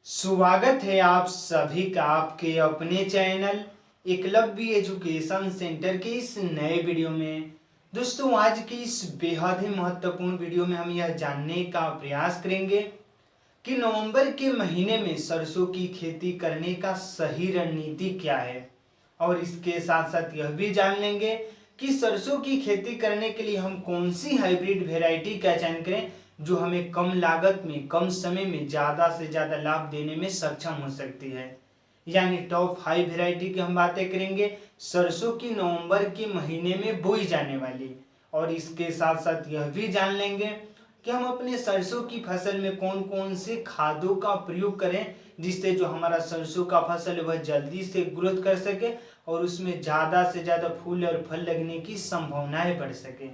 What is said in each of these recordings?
स्वागत है आप सभी का आपके अपने चैनल एकलव्य एजुकेशन सेंटर के इस नए वीडियो में। दोस्तों, आज की इस बेहद ही महत्वपूर्ण वीडियो में हम यह जानने का प्रयास करेंगे कि नवंबर के महीने में सरसों की खेती करने का सही रणनीति क्या है, और इसके साथ साथ यह भी जान लेंगे कि सरसों की खेती करने के लिए हम कौन सी हाइब्रिड वेराइटी का चयन करें जो हमें कम लागत में कम समय में ज़्यादा से ज़्यादा लाभ देने में सक्षम हो सकती है। यानी टॉप 5 वेराइटी की हम बातें करेंगे सरसों की नवंबर के महीने में बोई जाने वाली। और इसके साथ साथ यह भी जान लेंगे कि हम अपने सरसों की फसल में कौन कौन से खादों का प्रयोग करें जिससे जो हमारा सरसों का फसल है वह जल्दी से ग्रोथ कर सके और उसमें ज़्यादा से ज़्यादा फूल और फल लगने की संभावनाएं बढ़ सके।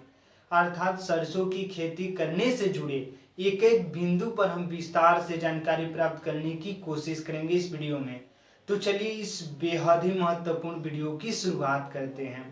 अर्थात सरसों की खेती करने से जुड़े एक एक बिंदु पर हम विस्तार से जानकारी प्राप्त करने की कोशिश करेंगे इस वीडियो में। तो चलिए इस बेहद ही महत्वपूर्ण वीडियो की शुरुआत करते हैं।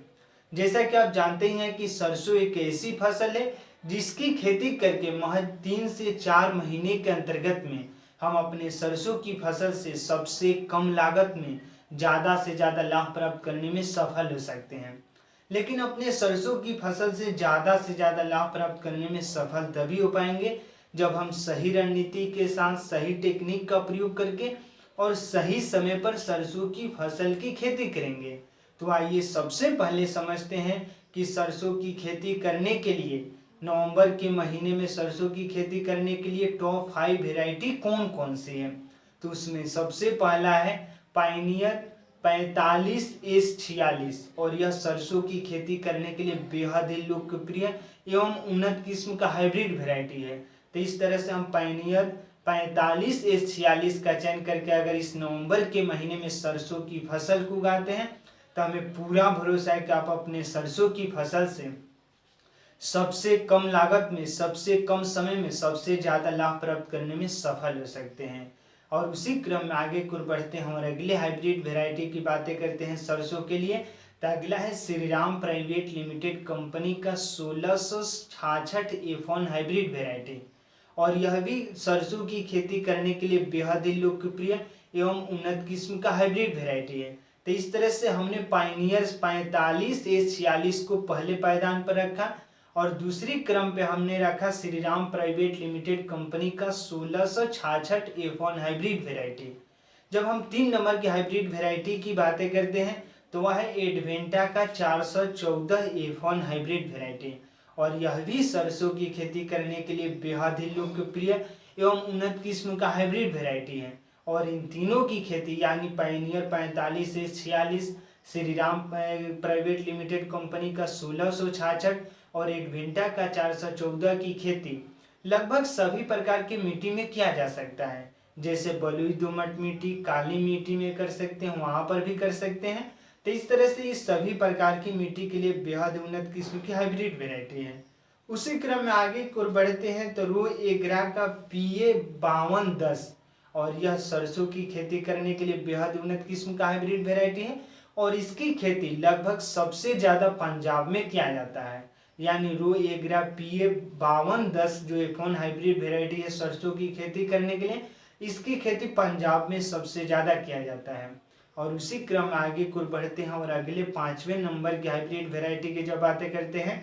जैसा कि आप जानते ही हैं कि सरसों एक ऐसी फसल है जिसकी खेती करके महज 3 से 4 महीने के अंतर्गत में हम अपने सरसों की फसल से सबसे कम लागत में ज़्यादा से ज़्यादा लाभ प्राप्त करने में सफल हो सकते हैं। लेकिन अपने सरसों की फसल से ज़्यादा लाभ प्राप्त करने में सफल तभी हो पाएंगे जब हम सही रणनीति के साथ सही टेक्निक का प्रयोग करके और सही समय पर सरसों की फसल की खेती करेंगे। तो आइए सबसे पहले समझते हैं कि सरसों की खेती करने के लिए नवंबर के महीने में सरसों की खेती करने के लिए टॉप 5 वेराइटी कौन कौन सी है। तो उसमें सबसे पहला है पायनियर 45S46, और यह सरसों की खेती करने के लिए बेहद ही लोकप्रिय एवं उन्नत किस्म का हाइब्रिड वेराइटी है। तो इस तरह से हम पायनियर 45S46 का चयन करके अगर इस नवंबर के महीने में सरसों की फसल को उगाते हैं तो हमें पूरा भरोसा है कि आप अपने सरसों की फसल से सबसे कम लागत में सबसे कम समय में सबसे ज़्यादा लाभ प्राप्त करने में सफल हो सकते हैं। और उसी क्रम में आगे को बढ़ते हैं और अगले हाइब्रिड वेराइटी की बातें करते हैं सरसों के लिए। तो अगला है श्रीराम प्राइवेट लिमिटेड कंपनी का 1666 F1 हाइब्रिड वेराइटी, और यह भी सरसों की खेती करने के लिए बेहद ही लोकप्रिय एवं उन्नत किस्म का हाइब्रिड वेराइटी है। तो इस तरह से हमने पायनियर 45S46 को पहले पायदान पर रखा और दूसरी क्रम पे हमने रखा श्रीराम प्राइवेट लिमिटेड कंपनी का 1666 F1 हाइब्रिड वेराइटी। जब हम 3 नंबर की हाइब्रिड वेराइटी की बातें करते हैं तो वह है एडवेंटा का 414 F1 हाइब्रिड वेराइटी, और यह भी सरसों की खेती करने के लिए बेहद ही लोकप्रिय एवं उन्नत किस्म का हाइब्रिड वेराइटी है। और इन तीनों की खेती यानी Pioneer 45S46, Shriram private limited company का 1666 और एडवेंटा का 414 की खेती लगभग सभी प्रकार की मिट्टी में किया जा सकता है। जैसे बलुई दोमट मिट्टी, काली मिट्टी में कर सकते हैं, वहां पर भी कर सकते हैं। तो इस तरह से इस सभी प्रकार की मिट्टी के लिए बेहद उन्नत किस्म की हाइब्रिड वेराइटी है। उसी क्रम में आगे को बढ़ते हैं तो रो एग्रा का PA 5210, और यह सरसों की खेती करने के लिए बेहद उन्नत किस्म का हाइब्रिड वेराइटी है और इसकी खेती लगभग सबसे ज्यादा पंजाब में किया जाता है। यानी रो एग्रा PA 5210 जो F1 हाइब्रिड वेराइटी है सरसों की खेती करने के लिए, इसकी खेती पंजाब में सबसे ज्यादा किया जाता है। और उसी क्रम में आगे को बढ़ते हैं और अगले 5वें नंबर की हाइब्रिड वेराइटी की जब बातें करते हैं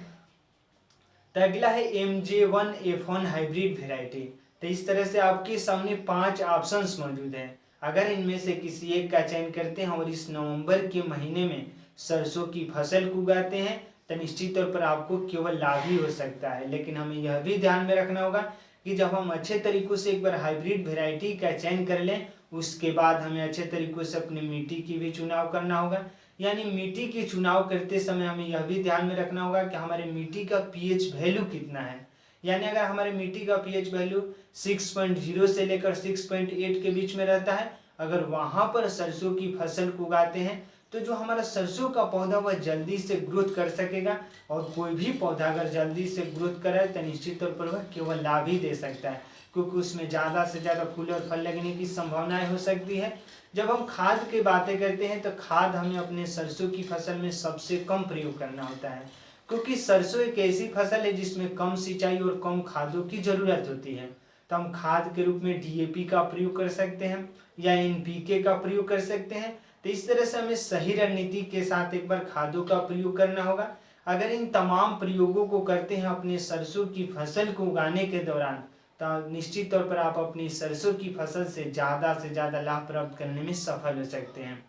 तो अगला है MJ1 F1 हाइब्रिड वेराइटी। तो इस तरह से आपके सामने 5 ऑप्शंस मौजूद हैं। अगर इनमें से किसी एक का चयन करते हैं और इस नवंबर के महीने में सरसों की फसल को उगाते हैं तो निश्चित तौर पर आपको केवल लाभ ही हो सकता है। लेकिन हमें यह भी ध्यान में रखना होगा कि जब हम अच्छे तरीकों से एक बार हाइब्रिड वेराइटी का चयन कर लें उसके बाद हमें अच्छे तरीकों से अपनी मिट्टी की भी चुनाव करना होगा। यानी मिट्टी की चुनाव करते समय हमें यह भी ध्यान में रखना होगा कि हमारे मिट्टी का pH वैल्यू कितना है। यानी अगर हमारे मिट्टी का pH वैल्यू 6.0 से लेकर 6.8 के बीच में रहता है, अगर वहां पर सरसों की फसल को उगाते हैं तो जो हमारा सरसों का पौधा वह जल्दी से ग्रोथ कर सकेगा। और कोई भी पौधा अगर जल्दी से ग्रोथ करे तो निश्चित तौर पर वह केवल लाभ ही दे सकता है, क्योंकि उसमें ज़्यादा से ज़्यादा फूल और फल लगने की संभावनाएं हो सकती है। जब हम खाद की बातें करते हैं तो खाद हमें अपने सरसों की फसल में सबसे कम प्रयोग करना होता है, क्योंकि सरसों एक ऐसी फसल है जिसमें कम सिंचाई और कम खादों की जरूरत होती है। तो हम खाद के रूप में डीएपी का प्रयोग कर सकते हैं या एनपीके का प्रयोग कर सकते हैं। तो इस तरह से हमें सही रणनीति के साथ एक बार खादों का प्रयोग करना होगा। अगर इन तमाम प्रयोगों को करते हैं अपने सरसों की फसल को उगाने के दौरान, तो निश्चित तौर पर आप अपनी सरसों की फसल से ज़्यादा लाभ प्राप्त करने में सफल हो सकते हैं।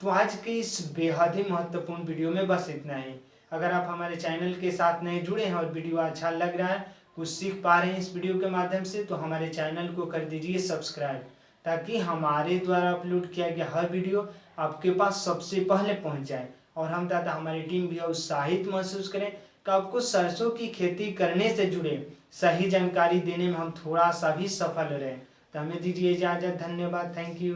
तो आज के इस बेहद ही महत्वपूर्ण वीडियो में बस इतना ही। अगर आप हमारे चैनल के साथ नए जुड़े हैं और वीडियो अच्छा लग रहा है, कुछ सीख पा रहे हैं इस वीडियो के माध्यम से, तो हमारे चैनल को कर दीजिए सब्सक्राइब, ताकि हमारे द्वारा अपलोड किया गया हर वीडियो आपके पास सबसे पहले पहुंच जाए और हम तथा हमारी टीम भी उत्साहित महसूस करें कि आपको सरसों की खेती करने से जुड़े सही जानकारी देने में हम थोड़ा सा भी सफल रहे। तो हमें दीजिए इजाज़त। धन्यवाद। Thank you.